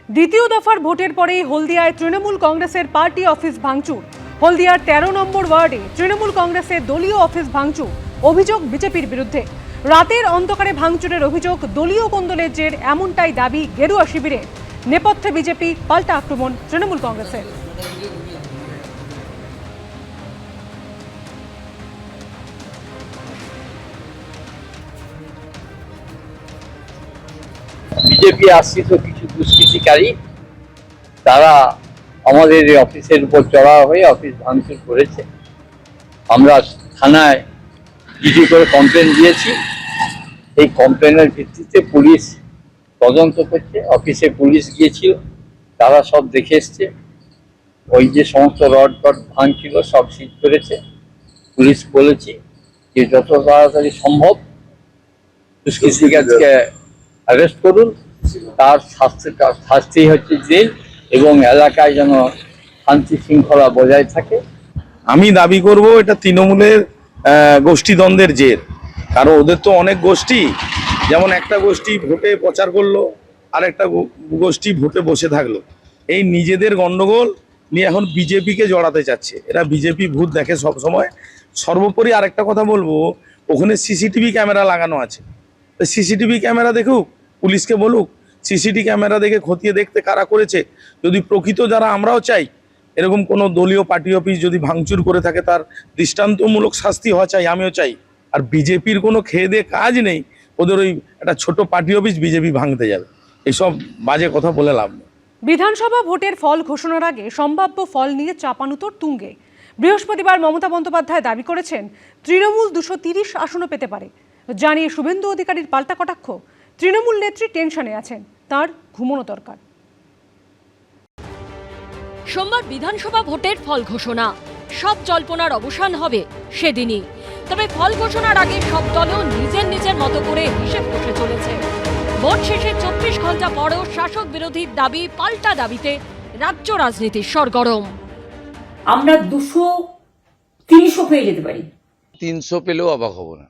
দ্বিতীয় দফার ভোটের পরেই হলদিয়ায় তৃণমূল কংগ্রেসের পার্টি অফিস ভাঙচুর। হলদিয়ার 13 নম্বর ওয়ার্ডে তৃণমূল কংগ্রেসের দলীয় অফিস ভাঙচুর, অভিযোগ বিজেপির বিরুদ্ধে। রাতের অন্ধকারে ভাঙচুরের অভিযোগ, দলীয় কোন্দলের জের, এমনটাই দাবি গেরুয়া শিবিরের। নেপথ্যে বিজেপি, পাল্টা আক্রমণ তৃণমূল কংগ্রেসের। বিজেপি আশ্রিত কিছু দুষ্কৃতিকারী তারা আমাদের অফিসের উপর চড়াও হয়ে অফিস ভাঙচুর করেছে। আমরা থানায় জিডি করে কমপ্লেন দিয়েছি। এই কমপ্লেনের ভিত্তিতে পুলিশ তদন্ত করছে। অফিসে পুলিশ গিয়েছিল, তারা সব দেখে এসছে। ওই যে সমস্ত রড ভাঙছিল সব সিজ করেছে। পুলিশ বলেছি যে যত তাড়াতাড়ি সম্ভব দুষ্কৃতিকারীকে অ্যারেস্ট করুন, তার শাস্তি হচ্ছে জেল, এবং এলাকায় যেন শান্তি শৃঙ্খলা বজায় থাকে। আমি দাবি করব এটা তৃণমূলের গোষ্ঠীদ্বন্দ্বের জের। কারণ ওদের তো অনেক গোষ্ঠী, যেমন একটা গোষ্ঠী ভোটে প্রচার করলো আর একটা গোষ্ঠী ভোটে বসে থাকলো। এই নিজেদের গন্ডগোল নিয়ে এখন বিজেপিকে জড়াতে চাচ্ছে। এরা বিজেপি ভূত দেখে সব সময়। সর্বোপরি আরেকটা কথা বলবো, ওখানে সিসিটিভি ক্যামেরা লাগানো আছে। সিসিটিভি ক্যামেরা দেখুক, পুলিশকে বলুক সিসিটিভি ক্যামেরা দেখে খতিয়ে দেখতে কারা করেছে। যদি প্রকৃত যারা, আমরাও চাই এরকম কোনো দলীয় পার্টি অফিস যদি ভাঙচুর করে থাকে তার দৃষ্টান্তমূলক শাস্তি হওয়া চাই, আমিও চাই। আর বিজেপির কোনো খেয়ে দিয়ে কাজ নেই, ওদের ওই একটা ছোট পার্টি অফিস বিজেপি ভাঙতে যাবে, এসব বাজে কথা বলে লাভ নেই। বিধানসভা ভোটের ফল ঘোষণার আগে সম্ভাব্য ফল নিয়ে চাপানুতোর তুঙ্গে। বৃহস্পতিবার মমতা বন্দ্যোপাধ্যায় দাবি করেছেন তৃণমূল 230 আসনও পেতে পারে। জানিয়ে শুভেন্দু অধিকারীর পাল্টা কটাক্ষ, তৃণমূল নেত্রী টেনশনে আছেন, তার ঘুমানো দরকার। সোমবার বিধানসভা ভোটের ফল ঘোষণা, সব জল্পনার অবসান হবে সেদিনই। তবে ফল ঘোষণার আগে সব দলও নিজের নিজের মতো করে হিসেব কষে চলেছে। ভোট শেষে 24 ঘন্টা পরেও শাসক বিরোধীর দাবি পাল্টা দাবিতে রাজ্য রাজনীতির সরগরম। আমরা 200-300 পেয়ে যেতে পারি। 300 পেলেও অবাক হব না।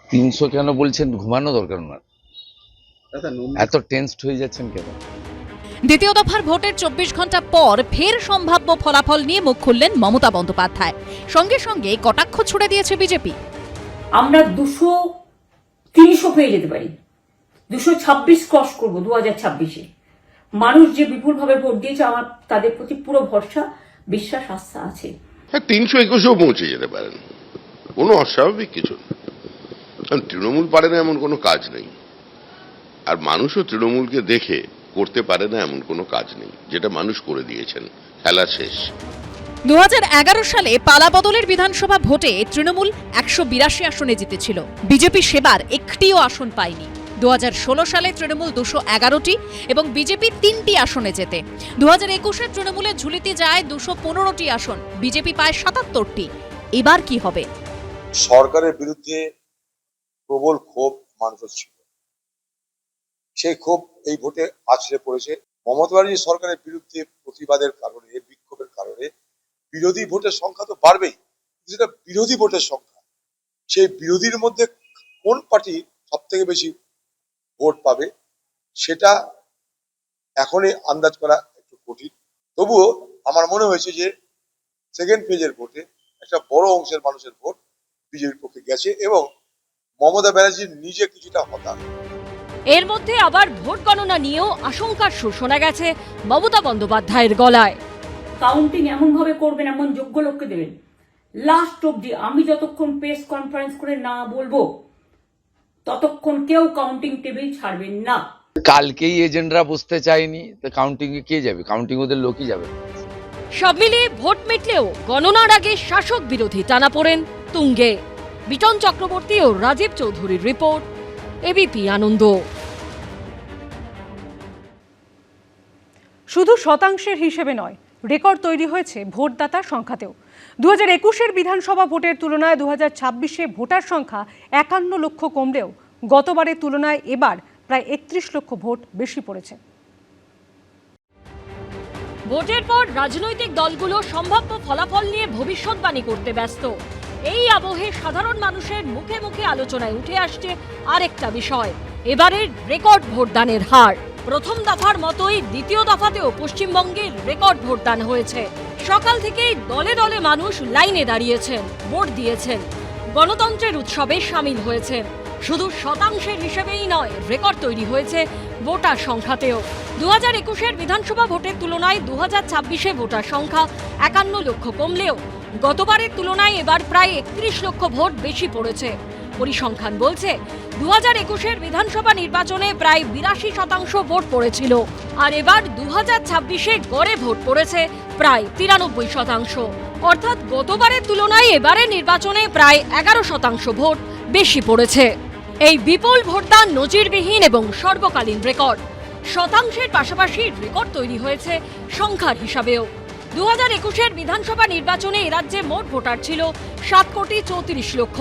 300 কেন বলছেন? ঘুমানো দরকার না, এত টেনসড হয়ে যাচ্ছেন কেন? দ্বিতীয় দফার ভোটের 24 ঘন্টা পর ফের সম্ভাব্য ফলাফল নিয়ে মুখ খুললেন মমতা বন্দ্যোপাধ্যায়। সঙ্গে সঙ্গে কটাক্ষ ছুড়ে দিয়েছে বিজেপি। আমরা 200-300 পেয়ে যেতে পারি। 226 ক্রস করবো 2026-এ। মানুষ যে বিপুলভাবে ভোট দিয়েছে, আমার তাদের প্রতি পুরো ভরসা, বিশ্বাস, আস্থা আছে। 321-ও পৌঁছে যেতে পারেন, কোনো অস্বাভাবিক কিছু না। কারণ তৃণমূল পারে না এমন কোনো কাজ নেই, আর মানুষও তৃণমূলকে দেখে করতে পারে না এমন কোনো কাজ নেই, যেটা মানুষ করে দিয়েছেন। খেলা শেষ। 2011 সালে পালা বদলের বিধানসভা ভোটে তৃণমূল 182 আসনে জিতেছিল। বিজেপি সেবার একটিও আসন পায়নি। 2016 সালে তৃণমূল 211টি এবং বিজেপি 3টি আসনে জেতে। 2021-এ তৃণমূলের ঝুলিতে যায় 215টি আসন, বিজেপি পায় 77টি। এবার কি হবে? সরকারের বিরুদ্ধে প্রবল ক্ষোভ মানুষের ছিল, সেই ক্ষোভ এই ভোটে আছড়ে পড়েছে। মমতা ব্যানার্জি সরকারের বিরুদ্ধে প্রতিবাদের কারণে, বিক্ষোভের কারণে বিরোধী ভোটের সংখ্যা তো বাড়বেই। যেটা বিরোধী ভোটের সংখ্যা, সেই বিরোধীর মধ্যে কোন পার্টি সব থেকে বেশি ভোট পাবে সেটা এখনই আন্দাজ করা একটু কঠিন। তবুও আমার মনে হয়েছে যে সেকেন্ড ফেজের ভোটে একটা বড় অংশের মানুষের ভোট বিজেপির পক্ষে গেছে, এবং মমতা ব্যানার্জি নিজে কিছুটা হতাশ। এর মধ্যে আবার ভোট গণনা নিয়েও আশঙ্কার সুর শোনা গেছে মমতা বন্দ্যোপাধ্যায়ের গলায়। কাউন্টিং এমন ভাবে করবেন, এমন যোগ্য লোককে দেবেন, লাস্ট অব্দি আমি যতক্ষণ প্রেস কনফারেন্স করে না বলবো ততক্ষণ কেউ কাউন্টিং টেবিল ছাড়বেন না। কালকেই এজেন্টরা বসতে চায়নি, তো কাউন্টিং এ কে যাবে? কাউন্টিং ওদের লোকই যাবে। সব মিলিয়ে ভোট মিটলেও গণনার আগে শাসক বিরোধী টানাপোড়েন তুঙ্গে। বিটন চক্রবর্তী ও রাজীব চৌধুরীর রিপোর্ট, এবিপি আনন্দ। শুধু শতাংশের হিসেবে নয়, রেকর্ড তৈরি হয়েছে ভোটদাতার সংখ্যাতেও। 2021-এর বিধানসভা ভোটের তুলনায় 2026-এ ভোটার সংখ্যা 51 লক্ষ কমলেও গতবারের তুলনায় এবার প্রায় 31 লক্ষ ভোট বেশি পড়েছে। ভোটের পর রাজনৈতিক দলগুলো সম্ভাব্য ফলাফল নিয়ে ভবিষ্যৎবাণী করতে ব্যস্ত। এই আবহে সাধারণ মানুষের মুখে মুখে আলোচনায় উঠে আসছে আরেকটা বিষয়, এবারের রেকর্ড ভোটদানের হার। প্রথম দফার মতোই দ্বিতীয় দফাতেও পশ্চিমবঙ্গের রেকর্ড ভোটদান হয়েছে। সকাল থেকেই দলে দলে মানুষ লাইনে দাঁড়িয়েছেন, ভোট দিয়েছেন, গণতন্ত্রের উৎসবে সামিল হয়েছেন। শুধু শতাংশের হিসেবেই নয়, রেকর্ড তৈরি হয়েছে ভোটার সংখ্যাতেও। 2021-এর বিধানসভা ভোটের তুলনায় 2026-এ ভোটার সংখ্যা 51 লক্ষ কমলেও গতবারের তুলনায় এবার প্রায় 31 লক্ষ ভোট বেশি পড়েছে। পরিসংখ্যান বলছে 2021-এর বিধানসভা নির্বাচনে প্রায় 82% ভোট পড়েছিল, আর এবার 2026-এ গড়ে ভোট পড়েছে প্রায় 93%। অর্থাৎ গতবারের তুলনায় এবারের নির্বাচনে প্রায় 11% ভোট বেশি পড়েছে। এই বিপুল ভোটদান নজিরবিহীন এবং সর্বকালীন রেকর্ড। শতাংশের পাশাপাশি রেকর্ড তৈরি হয়েছে সংখ্যার হিসাবেও। 2021-এর বিধানসভা নির্বাচনে এ রাজ্যে মোট ভোটার ছিল 7,34 লক্ষ।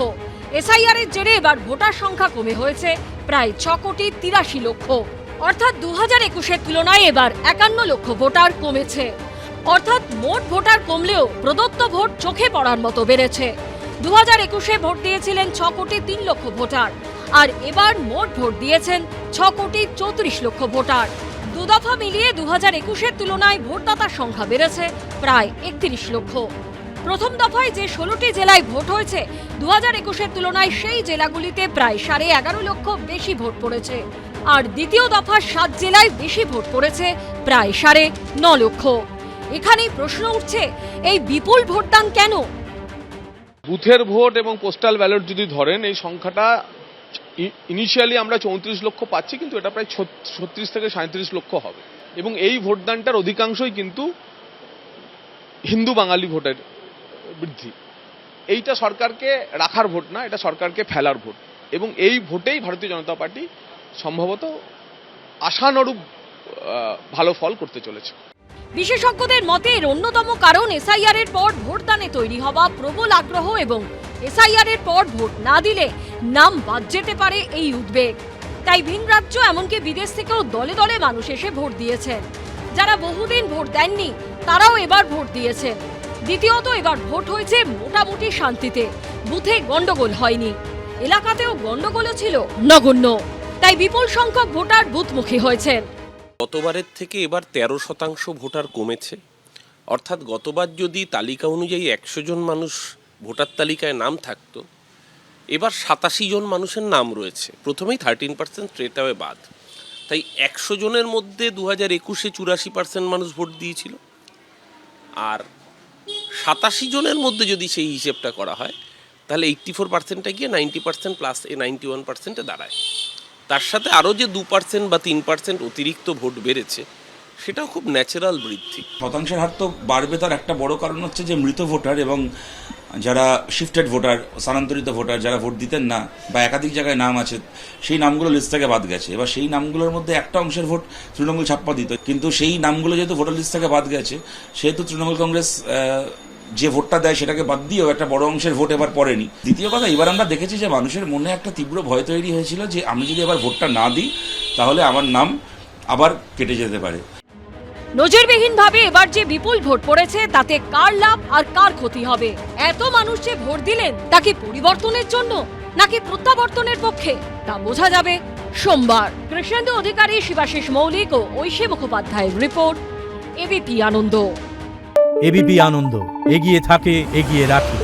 এসআইআর এর জেরে এবার ভোটার সংখ্যা কমে হয়েছে প্রায় 6,83 লক্ষ। অর্থাৎ 2021-এর তুলনায় এবার 51 লক্ষ ভোটার কমেছে। অর্থাৎ মোট ভোটার কমলেও প্রদত্ত ভোট চোখে পড়ার মতো বেড়েছে। 2021-এ ভোট দিয়েছিলেন 6,03 লক্ষ ভোটার, আর এবার মোট ভোট দিয়েছেন 6,34 লক্ষ ভোটার। দুদফা মিলিয়ে 2021-এর তুলনায় ভোটদাতার সংখ্যা বেড়েছে প্রায় 31 লক্ষ। প্রথম দফায় যে 16টি জেলায় ভোট হয়েছে, 2021-এর তুলনায় সেই জেলাগুলিতে প্রায় 11.5 লক্ষ বেশি ভোট পড়েছে। আর দ্বিতীয় দফার 7 জেলায় বেশি ভোট পড়েছে প্রায় 9.5 লক্ষ। এখানেই প্রশ্ন উঠছে, এই বিপুল ভোটদান কেন? বুথের ভোট এবং পোস্টাল ব্যালট যদি ধরেন, এই সংখ্যাটা ইনিশিয়ালি আমরা 34 লক্ষ পাচ্ছি, কিন্তু এটা প্রায় 36 থেকে 37 লক্ষ হবে। এবং এই ভোটদানটার অধিকাংশই কিন্তু হিন্দু বাঙালি ভোটের বৃদ্ধি। এইটা সরকারকে রাখার ভোট না, এটা সরকারকে ফেলার ভোট। এবং এই ভোটেই ভারতীয় জনতা পার্টি সম্ভবত আশানুরূপ ভালো ফল করতে চলেছে। বিশেষজ্ঞদের মতে এর অন্যতম কারণ এসআইআর এর পর ভোটদানে তৈরি হওয়া প্রবল আগ্রহ এবং এসআইআর এর পর ভোট না দিলে নাম বাদ যেতে পারে এই উদ্বেগ। তাই ভিন রাজ্য এমনকি বিদেশ থেকেও দলে দলে মানুষ এসে ভোট দিয়েছেন। যারা বহুদিন ভোট দেননি তারাও এবার ভোট দিয়েছেন। দ্বিতীয়ত, এবার ভোট হয়েছে মোটামুটি শান্তিতে, বুথে গন্ডগোল হয়নি, এলাকাতেও গন্ডগোলও ছিল নগণ্য। তাই বিপুল সংখ্যক ভোটার বুথমুখী হয়েছেন। গতবারের থেকে এবার 13% ভোটার কমেছে। অর্থাৎ গতবার যদি তালিকা অনুযায়ী 100 জন মানুষ ভোটার তালিকায় নাম থাকতো, এবার 87 জন মানুষের নাম রয়েছে। প্রথমেই 13% স্ট্রেট অ্যাওয়ে বাদ। তাই 100 জনের মধ্যে 2021-এ 84% মানুষ ভোট দিয়েছিল, আর 87 জনের মধ্যে যদি সেই হিসেবটা করা হয় তাহলে 84%টা গিয়ে 90% প্লাস 91%-এ দাঁড়ায়। তার সাথে আরও যে 2% বা 3% অতিরিক্ত ভোট বেড়েছে, সেটাও খুব ন্যাচারাল বৃদ্ধি। শতাংশের হার তো বাড়বে, তার একটা বড় কারণ হচ্ছে যে মৃত ভোটার এবং যারা শিফটেড ভোটার, স্থানান্তরিত ভোটার, যারা ভোট দিতেন না বা একাধিক জায়গায় নাম আছে, সেই নামগুলো লিস্ট থেকে বাদ গেছে। এবার সেই নামগুলোর মধ্যে একটা অংশের ভোট তৃণমূল ছাপ্পা দিত, কিন্তু সেই নামগুলো যেহেতু ভোটার লিস্ট থেকে বাদ গেছে, সেহেতু তৃণমূল কংগ্রেস যে ভোটটা দেয় সেটাকে বাদ দিয়েও একটা বড় অংশের ভোট এবার পড়েনি। দ্বিতীয় কথা, এবার আমরা দেখেছি যে মানুষের মনে একটা তীব্র ভয় তৈরি হয়েছিল যে আমি যদি এবার ভোটটা না দিই তাহলে আমার নাম আবার কেটে যেতে পারে। নজিরবিহীনভাবে এবার যে বিপুল ভোট পড়েছে, তাতে কার লাভ আর কার ক্ষতি হবে? এত মানুষ যে ভোট দিলেন, তা কি পরিবর্তনের জন্য নাকি প্রত্যাবর্তনের পক্ষে, তা বোঝা যাবে সোমবার। কৃষ্ণেন্দু অধিকারী, শিবাশিস মৌলিক ও ঐশী মুখোপাধ্যায়ের রিপোর্ট, এবিপি আনন্দ। এবিপি আনন্দ, এগিয়ে থাকে, এগিয়ে রাখে।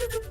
Thank you.